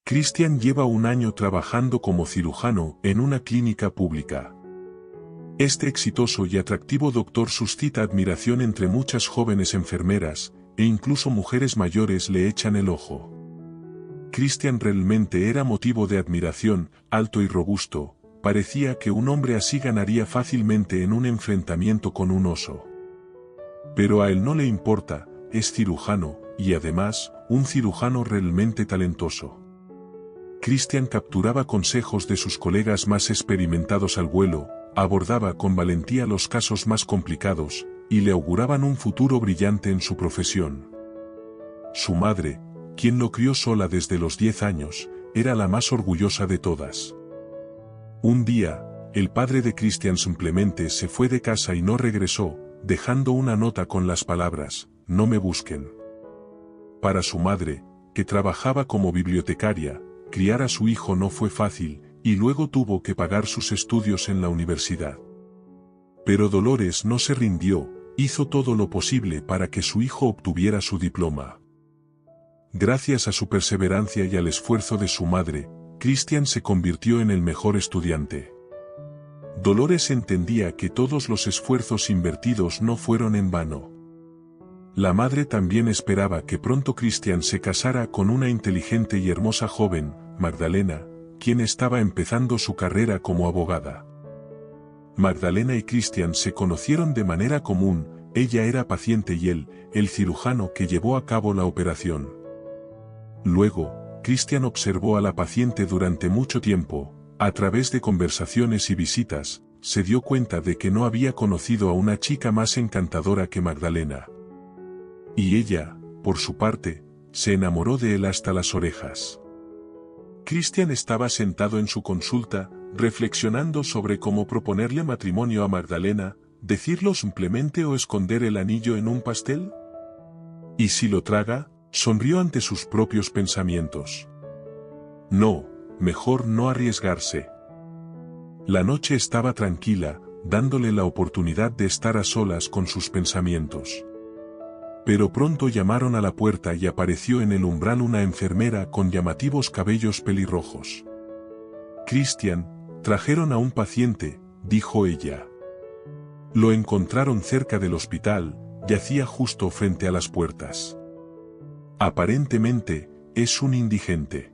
Christian lleva un año trabajando como cirujano en una clínica pública. Este exitoso y atractivo doctor suscita admiración entre muchas jóvenes enfermeras, e incluso mujeres mayores le echan el ojo. Christian realmente era motivo de admiración, alto y robusto, parecía que un hombre así ganaría fácilmente en un enfrentamiento con un oso. Pero a él no le importa, es cirujano, y además, un cirujano realmente talentoso. Christian capturaba consejos de sus colegas más experimentados al vuelo, abordaba con valentía los casos más complicados, y le auguraban un futuro brillante en su profesión. Su madre, quien lo crió sola desde los 10 años, era la más orgullosa de todas. Un día, el padre de Christian simplemente se fue de casa y no regresó, dejando una nota con las palabras, "No me busquen". Para su madre, que trabajaba como bibliotecaria, criar a su hijo no fue fácil, y luego tuvo que pagar sus estudios en la universidad. Pero Dolores no se rindió, hizo todo lo posible para que su hijo obtuviera su diploma. Gracias a su perseverancia y al esfuerzo de su madre, Christian se convirtió en el mejor estudiante. Dolores entendía que todos los esfuerzos invertidos no fueron en vano. La madre también esperaba que pronto Christian se casara con una inteligente y hermosa joven, Magdalena, quien estaba empezando su carrera como abogada. Magdalena y Christian se conocieron de manera común, ella era paciente y él, el cirujano que llevó a cabo la operación. Luego, Christian observó a la paciente durante mucho tiempo, a través de conversaciones y visitas, se dio cuenta de que no había conocido a una chica más encantadora que Magdalena. Y ella, por su parte, se enamoró de él hasta las orejas. Christian estaba sentado en su consulta, reflexionando sobre cómo proponerle matrimonio a Magdalena, decirlo simplemente o esconder el anillo en un pastel. ¿Y si lo traga? Sonrió ante sus propios pensamientos. No, mejor no arriesgarse. La noche estaba tranquila, dándole la oportunidad de estar a solas con sus pensamientos. Pero pronto llamaron a la puerta y apareció en el umbral una enfermera con llamativos cabellos pelirrojos. Christian, trajeron a un paciente, dijo ella. Lo encontraron cerca del hospital, yacía justo frente a las puertas. Aparentemente, es un indigente.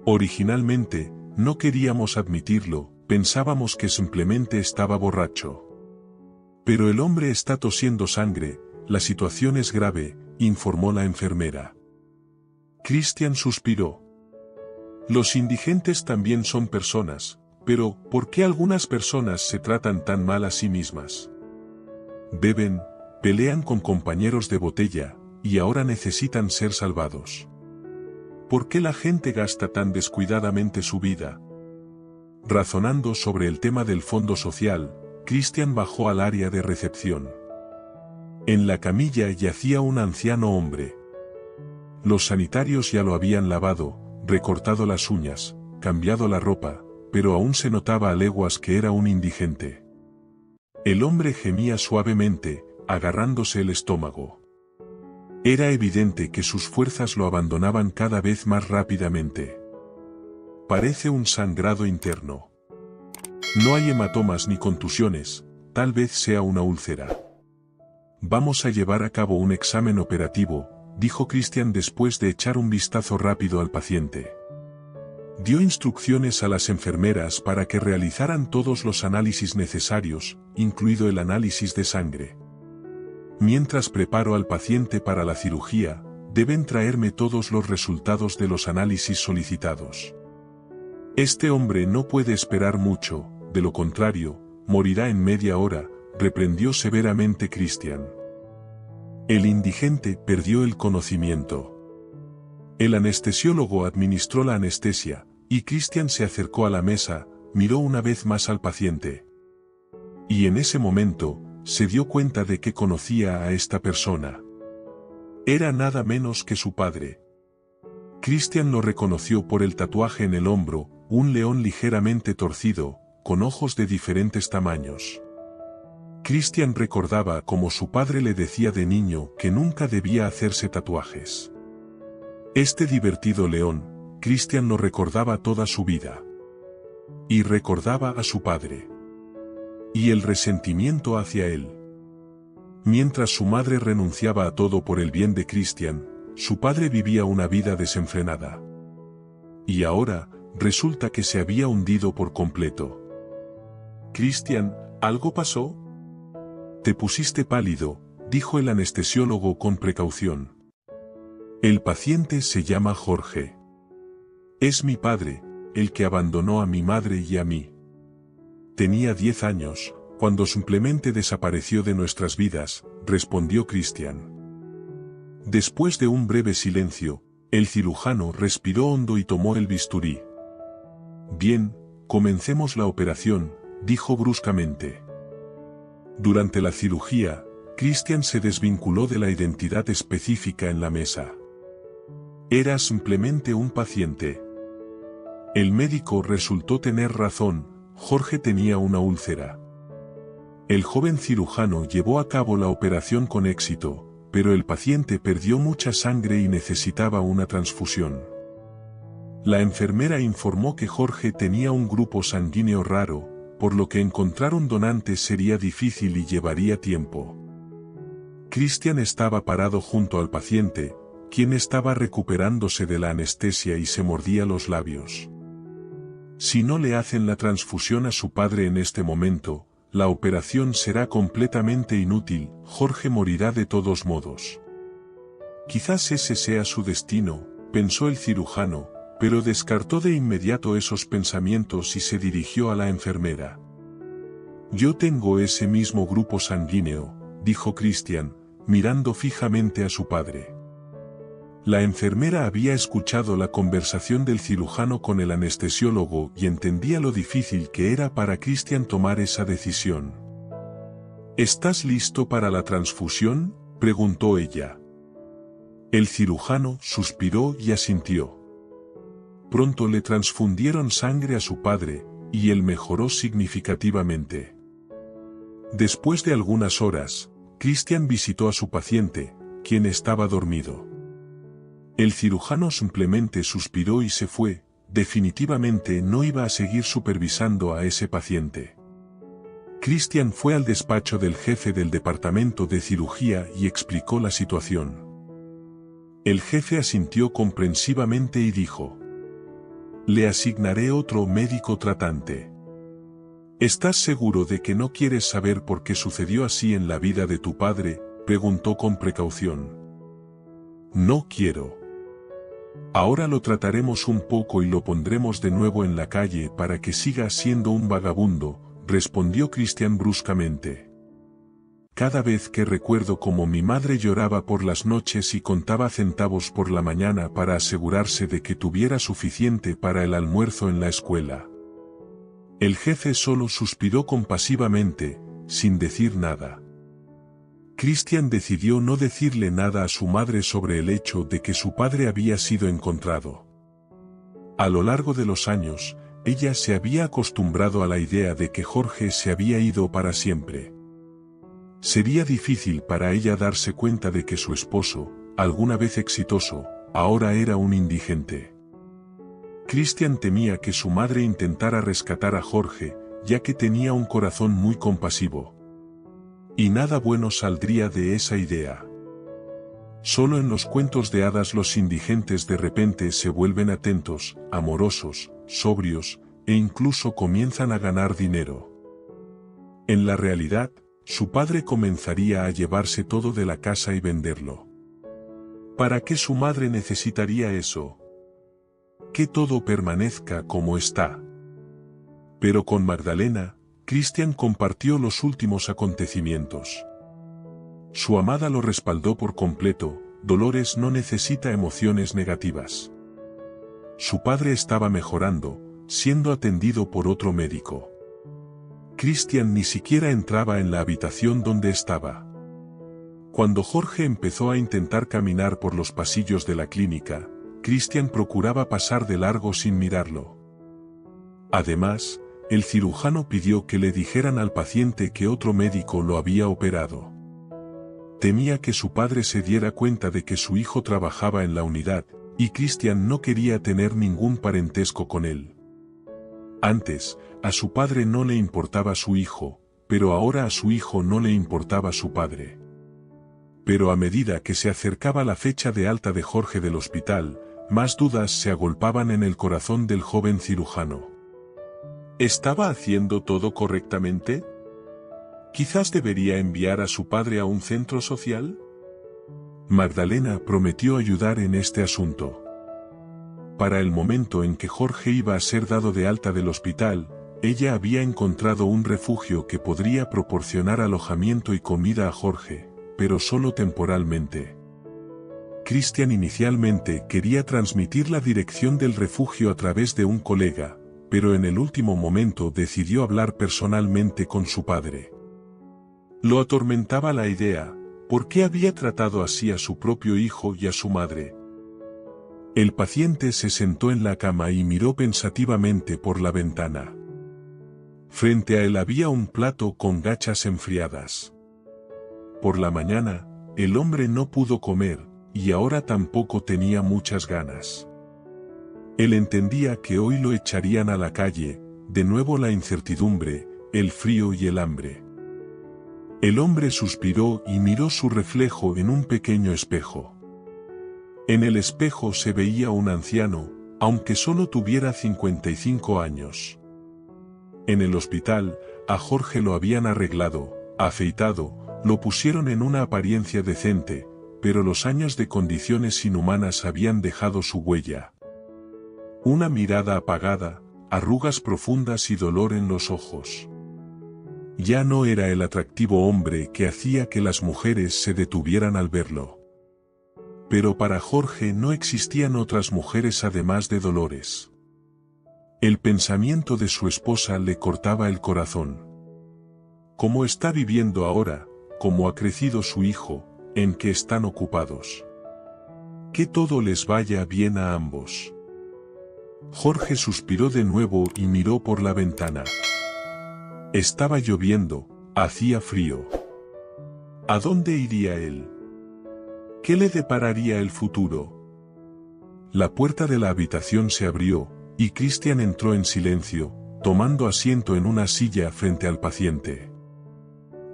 Originalmente, no queríamos admitirlo, pensábamos que simplemente estaba borracho. Pero el hombre está tosiendo sangre, la situación es grave, informó la enfermera. Christian suspiró. Los indigentes también son personas, pero ¿por qué algunas personas se tratan tan mal a sí mismas? Beben, pelean con compañeros de botella, y ahora necesitan ser salvados. ¿Por qué la gente gasta tan descuidadamente su vida? Razonando sobre el tema del fondo social, Christian bajó al área de recepción. En la camilla yacía un anciano hombre. Los sanitarios ya lo habían lavado, recortado las uñas, cambiado la ropa, pero aún se notaba a leguas que era un indigente. El hombre gemía suavemente, agarrándose el estómago. Era evidente que sus fuerzas lo abandonaban cada vez más rápidamente. Parece un sangrado interno. No hay hematomas ni contusiones, tal vez sea una úlcera. Vamos a llevar a cabo un examen operativo, dijo Christian después de echar un vistazo rápido al paciente. Dio instrucciones a las enfermeras para que realizaran todos los análisis necesarios, incluido el análisis de sangre. Mientras preparo al paciente para la cirugía, deben traerme todos los resultados de los análisis solicitados. Este hombre no puede esperar mucho, de lo contrario, morirá en media hora, reprendió severamente Christian. El indigente perdió el conocimiento. El anestesiólogo administró la anestesia, y Christian se acercó a la mesa, miró una vez más al paciente. Y en ese momento, se dio cuenta de que conocía a esta persona. Era nada menos que su padre. Christian lo reconoció por el tatuaje en el hombro, un león ligeramente torcido, con ojos de diferentes tamaños. Christian recordaba cómo su padre le decía de niño que nunca debía hacerse tatuajes. Este divertido león, Cristian lo recordaba toda su vida. Y recordaba a su padre. Y el resentimiento hacia él. Mientras su madre renunciaba a todo por el bien de Cristian, su padre vivía una vida desenfrenada. Y ahora, resulta que se había hundido por completo. Cristian, ¿algo pasó? Te pusiste pálido, dijo el anestesiólogo con precaución. El paciente se llama Jorge. Es mi padre, el que abandonó a mi madre y a mí. Tenía 10 años, cuando simplemente desapareció de nuestras vidas, respondió Cristian. Después de un breve silencio, el cirujano respiró hondo y tomó el bisturí. Bien, comencemos la operación, dijo bruscamente. Durante la cirugía, Cristian se desvinculó de la identidad específica en la mesa. Era simplemente un paciente. El médico resultó tener razón, Jorge tenía una úlcera. El joven cirujano llevó a cabo la operación con éxito, pero el paciente perdió mucha sangre y necesitaba una transfusión. La enfermera informó que Jorge tenía un grupo sanguíneo raro, por lo que encontrar un donante sería difícil y llevaría tiempo. Cristian estaba parado junto al paciente, quien estaba recuperándose de la anestesia y se mordía los labios. Si no le hacen la transfusión a su padre en este momento, la operación será completamente inútil, Jorge morirá de todos modos. Quizás ese sea su destino, pensó el cirujano, pero descartó de inmediato esos pensamientos y se dirigió a la enfermera. Yo tengo ese mismo grupo sanguíneo, dijo Cristian, mirando fijamente a su padre. La enfermera había escuchado la conversación del cirujano con el anestesiólogo y entendía lo difícil que era para Cristian tomar esa decisión. ¿Estás listo para la transfusión?, preguntó ella. El cirujano suspiró y asintió. Pronto le transfundieron sangre a su padre, y él mejoró significativamente. Después de algunas horas, Cristian visitó a su paciente, quien estaba dormido. El cirujano simplemente suspiró y se fue, definitivamente no iba a seguir supervisando a ese paciente. Cristian fue al despacho del jefe del departamento de cirugía y explicó la situación. El jefe asintió comprensivamente y dijo: le asignaré otro médico tratante. ¿Estás seguro de que no quieres saber por qué sucedió así en la vida de tu padre?, preguntó con precaución. No quiero. Ahora lo trataremos un poco y lo pondremos de nuevo en la calle para que siga siendo un vagabundo, respondió Cristian bruscamente. Cada vez que recuerdo cómo mi madre lloraba por las noches y contaba centavos por la mañana para asegurarse de que tuviera suficiente para el almuerzo en la escuela. El jefe solo suspiró compasivamente, sin decir nada. Cristian decidió no decirle nada a su madre sobre el hecho de que su padre había sido encontrado. A lo largo de los años, ella se había acostumbrado a la idea de que Jorge se había ido para siempre. Sería difícil para ella darse cuenta de que su esposo, alguna vez exitoso, ahora era un indigente. Cristian temía que su madre intentara rescatar a Jorge, ya que tenía un corazón muy compasivo. Y nada bueno saldría de esa idea. Solo en los cuentos de hadas los indigentes de repente se vuelven atentos, amorosos, sobrios, e incluso comienzan a ganar dinero. En la realidad, su padre comenzaría a llevarse todo de la casa y venderlo. ¿Para qué su madre necesitaría eso? Que todo permanezca como está. Pero con Magdalena, Cristian compartió los últimos acontecimientos. Su amada lo respaldó por completo. Dolores no necesita emociones negativas. Su padre estaba mejorando, siendo atendido por otro médico. Cristian ni siquiera entraba en la habitación donde estaba. Cuando Jorge empezó a intentar caminar por los pasillos de la clínica, Cristian procuraba pasar de largo sin mirarlo. Además, el cirujano pidió que le dijeran al paciente que otro médico lo había operado. Temía que su padre se diera cuenta de que su hijo trabajaba en la unidad, y Cristian no quería tener ningún parentesco con él. Antes, a su padre no le importaba su hijo, pero ahora a su hijo no le importaba su padre. Pero a medida que se acercaba la fecha de alta de Jorge del hospital, más dudas se agolpaban en el corazón del joven cirujano. ¿Estaba haciendo todo correctamente? ¿Quizás debería enviar a su padre a un centro social? Magdalena prometió ayudar en este asunto. Para el momento en que Jorge iba a ser dado de alta del hospital, ella había encontrado un refugio que podría proporcionar alojamiento y comida a Jorge, pero solo temporalmente. Cristian inicialmente quería transmitir la dirección del refugio a través de un colega, pero en el último momento decidió hablar personalmente con su padre. Lo atormentaba la idea, ¿por qué había tratado así a su propio hijo y a su madre? El paciente se sentó en la cama y miró pensativamente por la ventana. Frente a él había un plato con gachas enfriadas. Por la mañana, el hombre no pudo comer, y ahora tampoco tenía muchas ganas. Él entendía que hoy lo echarían a la calle, de nuevo la incertidumbre, el frío y el hambre. El hombre suspiró y miró su reflejo en un pequeño espejo. En el espejo se veía un anciano, aunque solo tuviera 55 años. En el hospital, a Jorge lo habían arreglado, afeitado, lo pusieron en una apariencia decente, pero los años de condiciones inhumanas habían dejado su huella. Una mirada apagada, arrugas profundas y dolor en los ojos. Ya no era el atractivo hombre que hacía que las mujeres se detuvieran al verlo. Pero para Jorge no existían otras mujeres además de Dolores. El pensamiento de su esposa le cortaba el corazón. ¿Cómo está viviendo ahora? ¿Cómo ha crecido su hijo? ¿En qué están ocupados? Que todo les vaya bien a ambos. Jorge suspiró de nuevo y miró por la ventana. Estaba lloviendo, hacía frío. ¿A dónde iría él? ¿Qué le depararía el futuro? La puerta de la habitación se abrió, y Cristian entró en silencio, tomando asiento en una silla frente al paciente.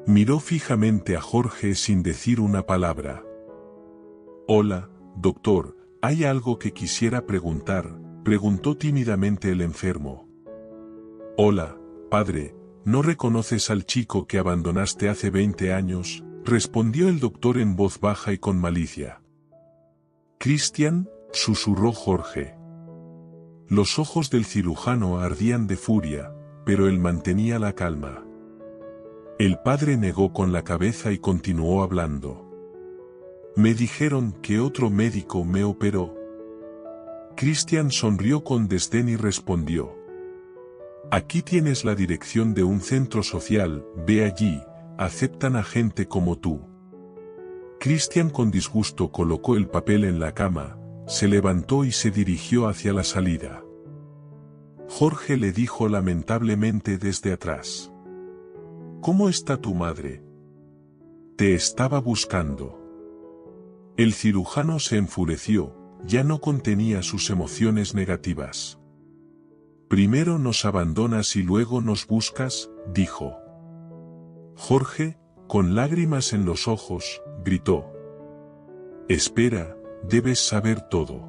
Miró fijamente a Jorge sin decir una palabra. «Hola, doctor, ¿hay algo que quisiera preguntar?», preguntó tímidamente el enfermo. «Hola, padre, ¿no reconoces al chico que abandonaste hace 20 años?», respondió el doctor en voz baja y con malicia. «¿Cristian?», susurró Jorge. Los ojos del cirujano ardían de furia, pero él mantenía la calma. El padre negó con la cabeza y continuó hablando. «Me dijeron que otro médico me operó». Cristian sonrió con desdén y respondió. «Aquí tienes la dirección de un centro social, ve allí, aceptan a gente como tú». Cristian con disgusto colocó el papel en la cama, se levantó y se dirigió hacia la salida. Jorge le dijo lamentablemente desde atrás. «¿Cómo está tu madre? Te estaba buscando». El cirujano se enfureció, ya no contenía sus emociones negativas. «Primero nos abandonas y luego nos buscas», dijo. Jorge, con lágrimas en los ojos, gritó. «Espera, debes saber todo.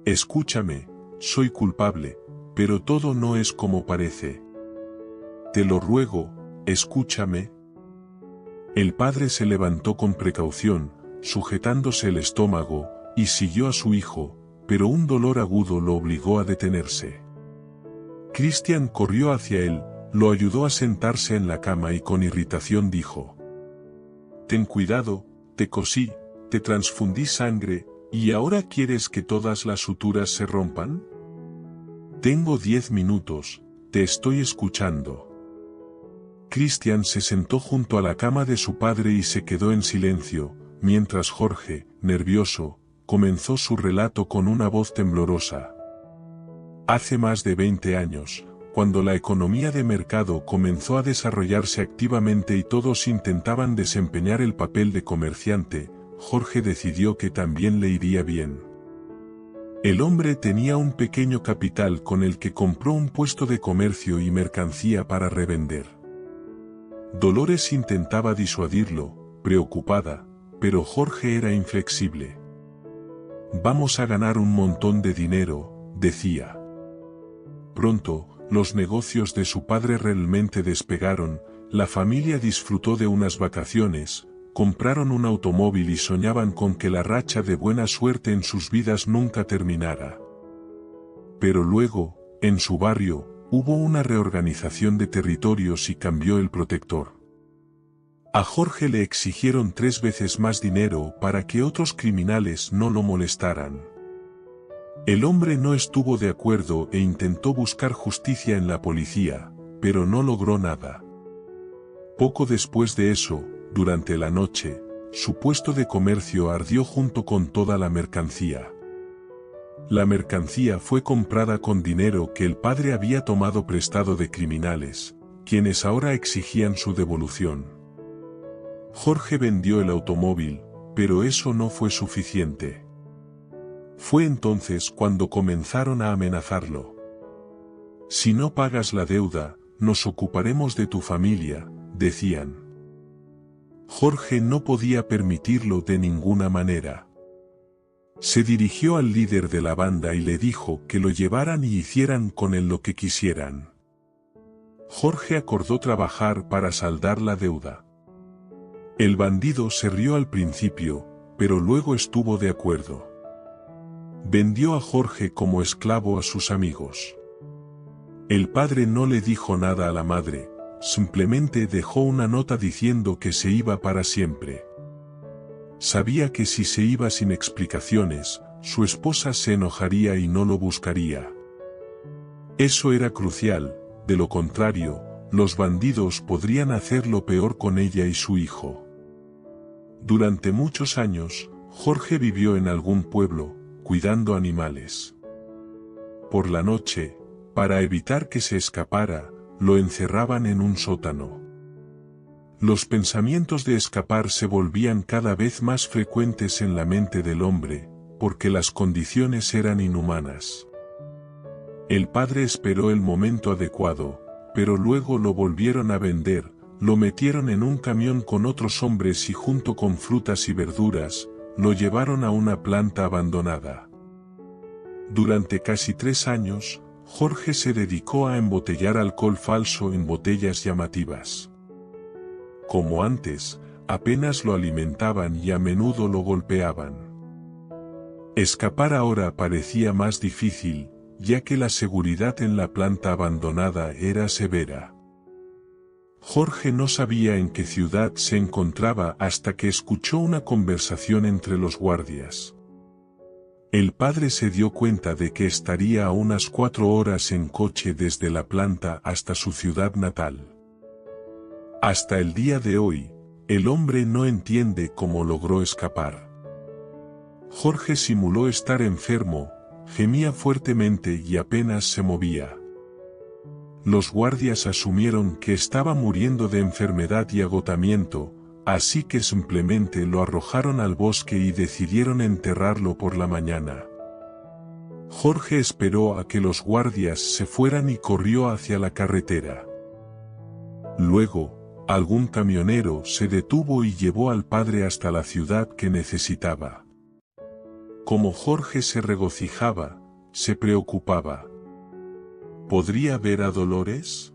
Escúchame, soy culpable, pero todo no es como parece. Te lo ruego, escúchame». El padre se levantó con precaución, sujetándose el estómago, y siguió a su hijo, pero un dolor agudo lo obligó a detenerse. Cristian corrió hacia él, lo ayudó a sentarse en la cama y con irritación dijo: «Ten cuidado, te cosí, te transfundí sangre, ¿y ahora quieres que todas las suturas se rompan? Tengo 10 minutos, te estoy escuchando». Cristian se sentó junto a la cama de su padre y se quedó en silencio, mientras Jorge, nervioso, comenzó su relato con una voz temblorosa. Hace más de 20 años, cuando la economía de mercado comenzó a desarrollarse activamente y todos intentaban desempeñar el papel de comerciante, Jorge decidió que también le iría bien. El hombre tenía un pequeño capital con el que compró un puesto de comercio y mercancía para revender. Dolores intentaba disuadirlo, preocupada, pero Jorge era inflexible. «Vamos a ganar un montón de dinero», decía. Pronto, los negocios de su padre realmente despegaron, la familia disfrutó de unas vacaciones, compraron un automóvil y soñaban con que la racha de buena suerte en sus vidas nunca terminara. Pero luego, en su barrio, hubo una reorganización de territorios y cambió el protector. A Jorge le exigieron 3 veces más dinero para que otros criminales no lo molestaran. El hombre no estuvo de acuerdo e intentó buscar justicia en la policía, pero no logró nada. Poco después de eso, durante la noche, su puesto de comercio ardió junto con toda la mercancía. La mercancía fue comprada con dinero que el padre había tomado prestado de criminales, quienes ahora exigían su devolución. Jorge vendió el automóvil, pero eso no fue suficiente. Fue entonces cuando comenzaron a amenazarlo. «Si no pagas la deuda, nos ocuparemos de tu familia», decían. Jorge no podía permitirlo de ninguna manera. Se dirigió al líder de la banda y le dijo que lo llevaran y hicieran con él lo que quisieran. Jorge acordó trabajar para saldar la deuda. El bandido se rió al principio, pero luego estuvo de acuerdo. Vendió a Jorge como esclavo a sus amigos. El padre no le dijo nada a la madre, simplemente dejó una nota diciendo que se iba para siempre. Sabía que si se iba sin explicaciones, su esposa se enojaría y no lo buscaría. Eso era crucial, de lo contrario, los bandidos podrían hacer lo peor con ella y su hijo. Durante muchos años, Jorge vivió en algún pueblo, cuidando animales. Por la noche, para evitar que se escapara, lo encerraban en un sótano. Los pensamientos de escapar se volvían cada vez más frecuentes en la mente del hombre, porque las condiciones eran inhumanas. El padre esperó el momento adecuado, pero luego lo volvieron a vender, lo metieron en un camión con otros hombres y junto con frutas y verduras, lo llevaron a una planta abandonada. Durante casi 3 años, Jorge se dedicó a embotellar alcohol falso en botellas llamativas. Como antes, apenas lo alimentaban y a menudo lo golpeaban. Escapar ahora parecía más difícil, ya que la seguridad en la planta abandonada era severa. Jorge no sabía en qué ciudad se encontraba hasta que escuchó una conversación entre los guardias. El padre se dio cuenta de que estaría a unas 4 horas en coche desde la planta hasta su ciudad natal. Hasta el día de hoy, el hombre no entiende cómo logró escapar. Jorge simuló estar enfermo, gemía fuertemente y apenas se movía. Los guardias asumieron que estaba muriendo de enfermedad y agotamiento, así que simplemente lo arrojaron al bosque y decidieron enterrarlo por la mañana. Jorge esperó a que los guardias se fueran y corrió hacia la carretera. Luego, algún camionero se detuvo y llevó al padre hasta la ciudad que necesitaba. Como Jorge se regocijaba, se preocupaba. ¿Podría ver a Dolores?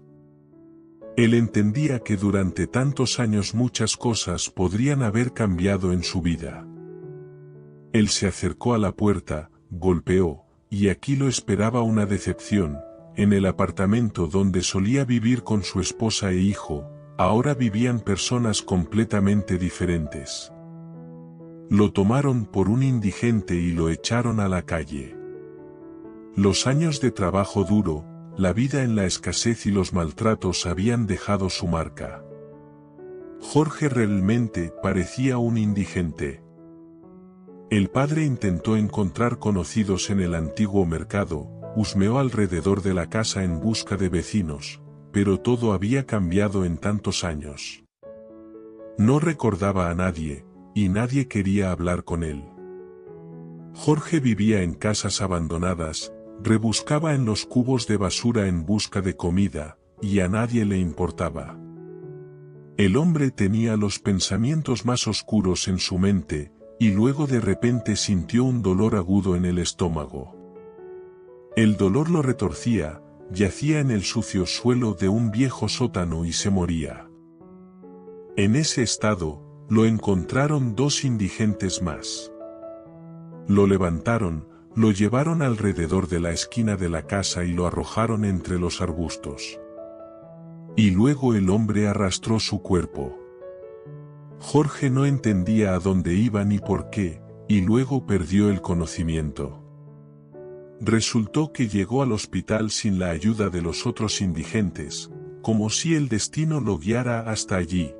Él entendía que durante tantos años muchas cosas podrían haber cambiado en su vida. Él se acercó a la puerta, golpeó, y aquí lo esperaba una decepción. En el apartamento donde solía vivir con su esposa e hijo, ahora vivían personas completamente diferentes. Lo tomaron por un indigente y lo echaron a la calle. Los años de trabajo duro, la vida en la escasez y los maltratos habían dejado su marca. Jorge realmente parecía un indigente. El padre intentó encontrar conocidos en el antiguo mercado, husmeó alrededor de la casa en busca de vecinos, pero todo había cambiado en tantos años. No recordaba a nadie, y nadie quería hablar con él. Jorge vivía en casas abandonadas, rebuscaba en los cubos de basura en busca de comida, y a nadie le importaba. El hombre tenía los pensamientos más oscuros en su mente, y luego de repente sintió un dolor agudo en el estómago. El dolor lo retorcía, yacía en el sucio suelo de un viejo sótano y se moría. En ese estado, lo encontraron dos indigentes más. Lo levantaron, lo llevaron alrededor de la esquina de la casa y lo arrojaron entre los arbustos. Y luego el hombre arrastró su cuerpo. Jorge no entendía a dónde iba ni por qué, y luego perdió el conocimiento. Resultó que llegó al hospital sin la ayuda de los otros indigentes, como si el destino lo guiara hasta allí.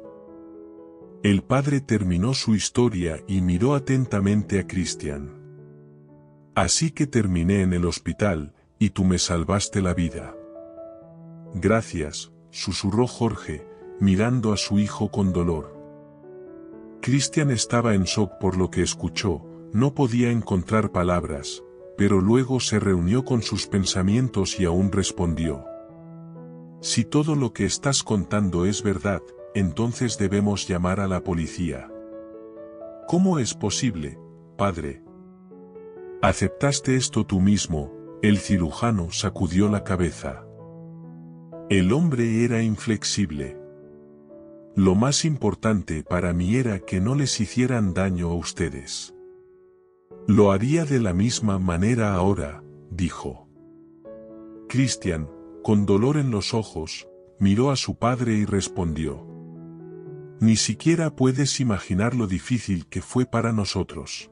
El padre terminó su historia y miró atentamente a Cristian. Así que terminé en el hospital, y tú me salvaste la vida. Gracias, susurró Jorge, mirando a su hijo con dolor. Cristian estaba en shock por lo que escuchó, no podía encontrar palabras, pero luego se reunió con sus pensamientos y aún respondió. Si todo lo que estás contando es verdad, entonces debemos llamar a la policía. ¿Cómo es posible, padre? ¿Aceptaste esto tú mismo? El cirujano sacudió la cabeza. El hombre era inflexible. Lo más importante para mí era que no les hicieran daño a ustedes. Lo haría de la misma manera ahora, dijo. Cristian, con dolor en los ojos, miró a su padre y respondió. Ni siquiera puedes imaginar lo difícil que fue para nosotros.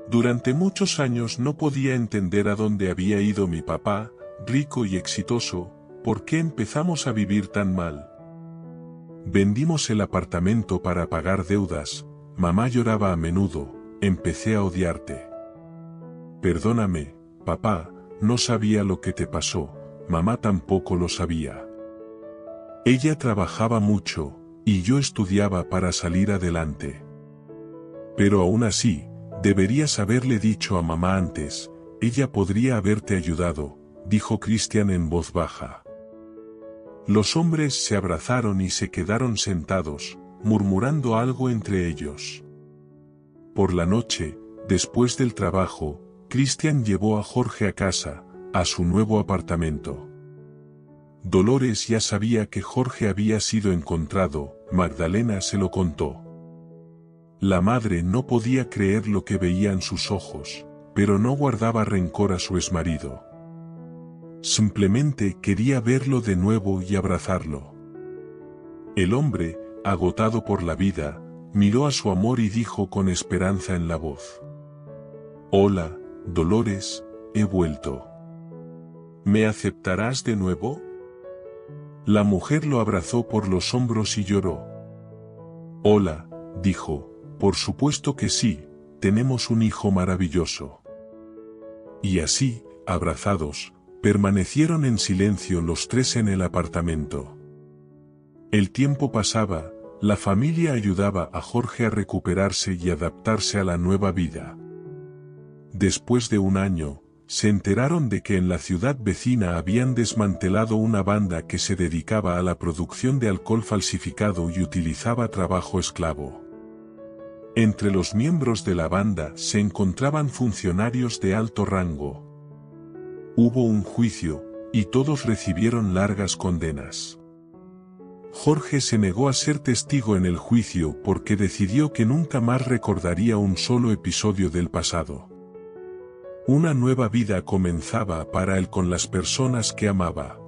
Durante muchos años no podía entender a dónde había ido mi papá, rico y exitoso, ¿por qué empezamos a vivir tan mal? Vendimos el apartamento para pagar deudas, mamá lloraba a menudo, empecé a odiarte. Perdóname, papá, no sabía lo que te pasó, mamá tampoco lo sabía. Ella trabajaba mucho, y yo estudiaba para salir adelante. Pero aún así, deberías haberle dicho a mamá antes, ella podría haberte ayudado, dijo Cristian en voz baja. Los hombres se abrazaron y se quedaron sentados, murmurando algo entre ellos. Por la noche, después del trabajo, Cristian llevó a Jorge a casa, a su nuevo apartamento. Dolores ya sabía que Jorge había sido encontrado, Magdalena se lo contó. La madre no podía creer lo que veía en sus ojos, pero no guardaba rencor a su exmarido. Simplemente quería verlo de nuevo y abrazarlo. El hombre, agotado por la vida, miró a su amor y dijo con esperanza en la voz. Hola, Dolores, he vuelto. ¿Me aceptarás de nuevo? La mujer lo abrazó por los hombros y lloró. Hola, dijo, por supuesto que sí, tenemos un hijo maravilloso. Y así, abrazados, permanecieron en silencio los tres en el apartamento. El tiempo pasaba, la familia ayudaba a Jorge a recuperarse y adaptarse a la nueva vida. Después de un año, se enteraron de que en la ciudad vecina habían desmantelado una banda que se dedicaba a la producción de alcohol falsificado y utilizaba trabajo esclavo. Entre los miembros de la banda se encontraban funcionarios de alto rango. Hubo un juicio, y todos recibieron largas condenas. Jorge se negó a ser testigo en el juicio porque decidió que nunca más recordaría un solo episodio del pasado. Una nueva vida comenzaba para él con las personas que amaba.